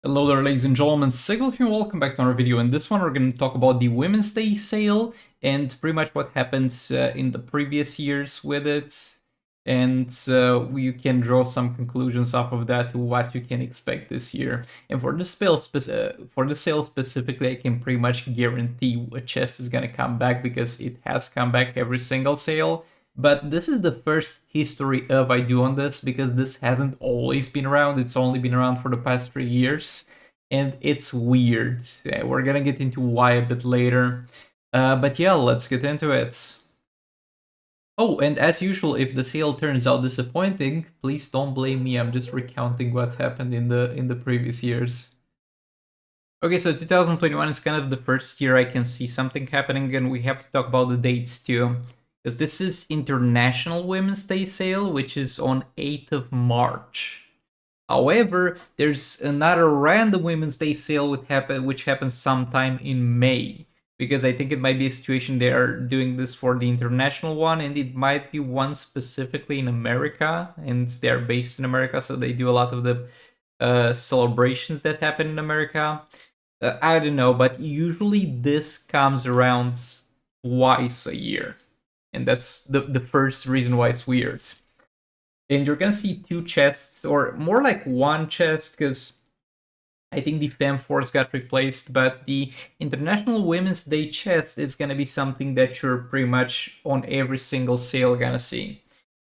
Hello there, ladies and gentlemen, Sigil here, welcome back to another video. In this one we're going to talk about the Women's Day sale and pretty much what happened in the previous years with it. And you can draw some conclusions off of that to what you can expect this year. And for this sale specifically, I can pretty much guarantee a chest is going to come back because it has come back every single sale. But this is the first history of I do on this because this hasn't always been around. It's only been around for the past 3 years. And it's weird. We're gonna get into why a bit later. But yeah, let's get into it. Oh, and as usual, if the sale turns out disappointing, please don't blame me. I'm just recounting what happened in the previous years. Okay, so 2021 is kind of the first year I can see something happening, and we have to talk about the dates too. Because this is International Women's Day sale, which is on 8th of March. However, there's another random Women's Day sale which happens sometime in May. Because I think it might be a situation they are doing this for the international one, and it might be one specifically in America, and they're based in America, so they do a lot of the celebrations that happen in America. I don't know, but usually this comes around twice a year. And that's the first reason why it's weird. And you're gonna see two chests, or more like one chest, because I think the FemForce got replaced, but the International Women's Day chest is gonna be something that you're pretty much on every single sale gonna see.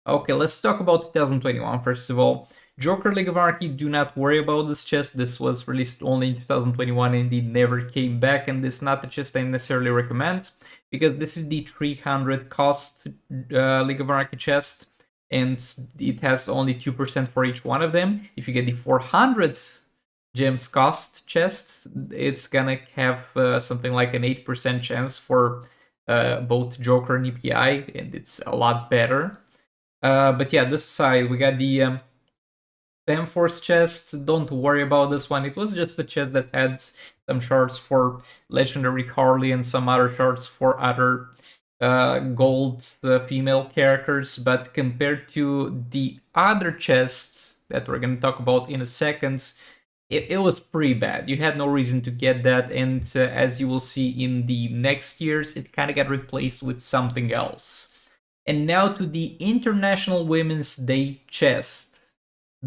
Okay, let's talk about 2021 first of all. Joker League of Anarchy, do not worry about this chest. This was released only in 2021 and it never came back, and this is not the chest I necessarily recommend, because this is the 300 cost League of Anarchy chest, and it has only 2% for each one of them. If you get the 400 gems cost chest, it's gonna have something like an 8% chance for both Joker and EPI, and it's a lot better. But yeah, this side we got the FemForce chest. Don't worry about this one. It was just a chest that had some shards for Legendary Harley and some other shards for other gold female characters. But compared to the other chests that we're going to talk about in a second, it was pretty bad. You had no reason to get that, and as you will see in the next years, it kind of got replaced with something else. And now to the International Women's Day chest.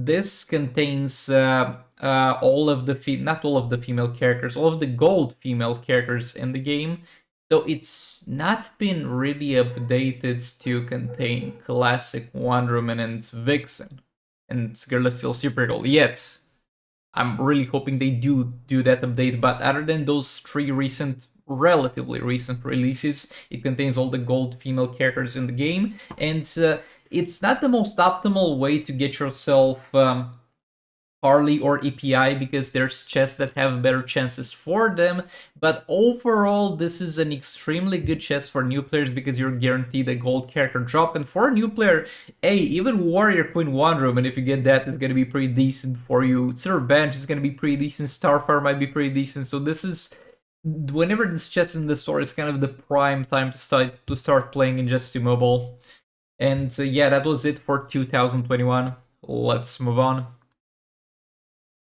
This contains all of the not all of the female characters, all of the gold female characters in the game, though it's not been really updated to contain classic Wonder Woman and Vixen and Girl is Still Supergirl yet. I'm really hoping they do that update, but other than those three relatively recent releases, it contains all the gold female characters in the game, and it's not the most optimal way to get yourself Harley or EPI, because there's chests that have better chances for them, but overall this is an extremely good chest for new players because you're guaranteed a gold character drop, and for a new player, hey, even Warrior Queen Wonder Woman, if you get that, is going to be pretty decent for you. Sir Bench is going to be pretty decent, Starfire might be pretty decent, so this is, whenever this chest in the store, is kind of the prime time to start playing Injustice Mobile. And yeah, that was it for 2021. Let's move on.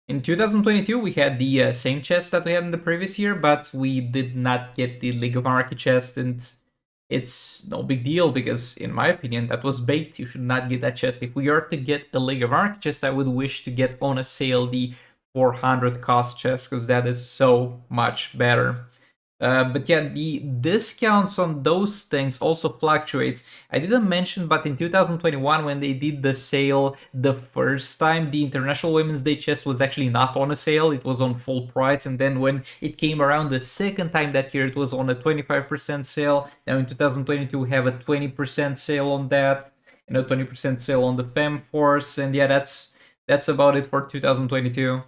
In 2022, we had the same chest that we had in the previous year, but we did not get the League of Anarchy chest, and it's no big deal because, in my opinion, that was bait. You should not get that chest. If we are to get a League of Anarchy chest, I would wish to get on a sale the 400 cost chest, because that is so much better. But yeah, the discounts on those things also fluctuate. I didn't mention, but in 2021, when they did the sale the first time, the International Women's Day chest was actually not on a sale. It was on full price. And then when it came around the second time that year, it was on a 25% sale. Now in 2022, we have a 20% sale on that, and a 20% sale on the FemForce. And yeah, that's about it for 2022.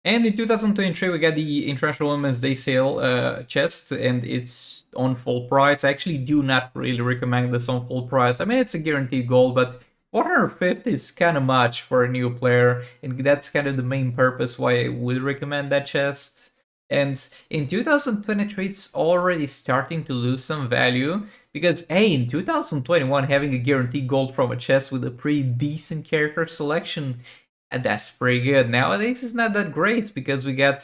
And in 2023, we got the International Women's Day sale chest, and it's on full price. I actually do not really recommend this on full price. I mean, it's a guaranteed gold, but 450 is kind of much for a new player, and that's kind of the main purpose why I would recommend that chest. And in 2023, it's already starting to lose some value, because hey, in 2021, having a guaranteed gold from a chest with a pretty decent character selection, And that's pretty good. Nowadays, it's not that great because we got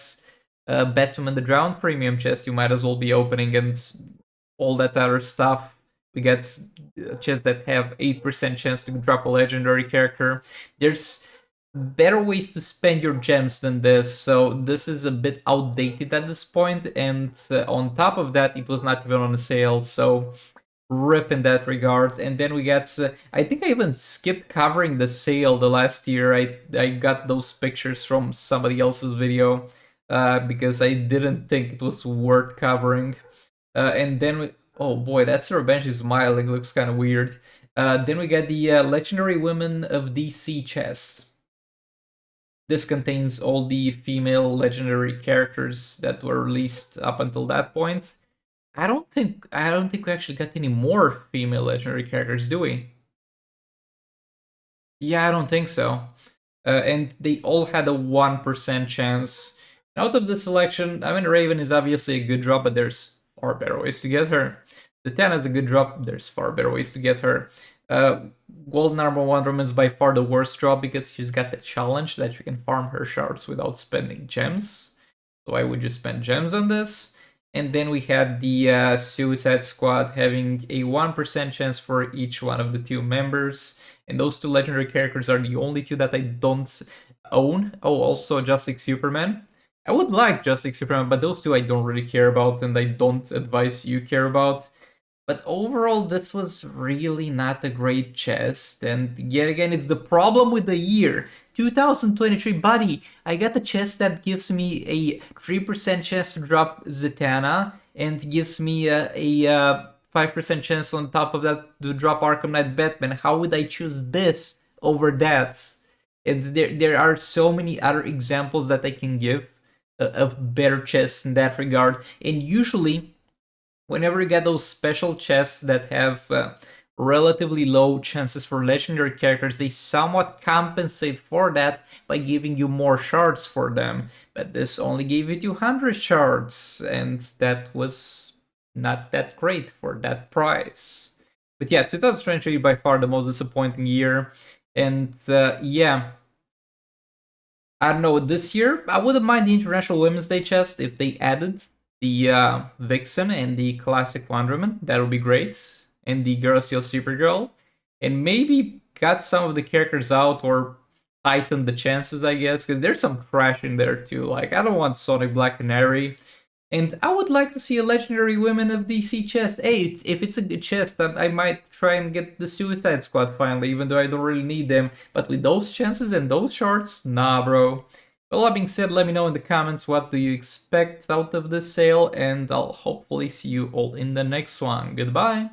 Batman the Drowned premium chest you might as well be opening and all that other stuff. We get chests that have 8% chance to drop a legendary character. There's better ways to spend your gems than this, so this is a bit outdated at this point, and on top of that, it was not even on a sale, so rip in that regard. And then we got I think I even skipped covering the sale the last year. I got those pictures from somebody else's video because I didn't think it was worth covering. And then we, oh boy, that's Revenge is smiling, looks kind of weird. Then we get the Legendary Women of DC chest. This contains all the female legendary characters that were released up until that point. I don't think we actually got any more female legendary characters, do we? Yeah, I don't think so. And they all had a 1% chance. Out of the selection, I mean, Raven is obviously a good drop, but there's far better ways to get her. Zatanna is a good drop, there's far better ways to get her. Golden Armor Wonder Woman is by far the worst drop because she's got the challenge that you can farm her shards without spending gems. So I would just spend gems on this. And then we had the Suicide Squad having a 1% chance for each one of the two members. And those two legendary characters are the only two that I don't own. Oh, also Justice Superman. I would like Justice Superman, but those two I don't really care about and I don't advise you care about. But overall, this was really not a great chest. And yet again, it's the problem with the year. 2023, buddy, I got a chest that gives me a 3% chance to drop Zatanna and gives me a 5% chance on top of that to drop Arkham Knight Batman. How would I choose this over that? And there are so many other examples that I can give of better chests in that regard. And usually, whenever you get those special chests that have relatively low chances for legendary characters, they somewhat compensate for that by giving you more shards for them. But this only gave you 200 shards, and that was not that great for that price. But yeah, 2023 by far the most disappointing year. And yeah, I don't know, this year, I wouldn't mind the International Women's Day chest if they added the Vixen and the classic Wonder Woman. That would be great. And the Girl Steel Supergirl. And maybe cut some of the characters out or tighten the chances, I guess, because there's some trash in there too. Like, I don't want Sonic Black Canary. And I would like to see a Legendary Women of DC chest. Hey, if it's a good chest, I might try and get the Suicide Squad finally, even though I don't really need them. But with those chances and those shards, nah, bro. Well, that being said, let me know in the comments what do you expect out of this sale, and I'll hopefully see you all in the next one. Goodbye!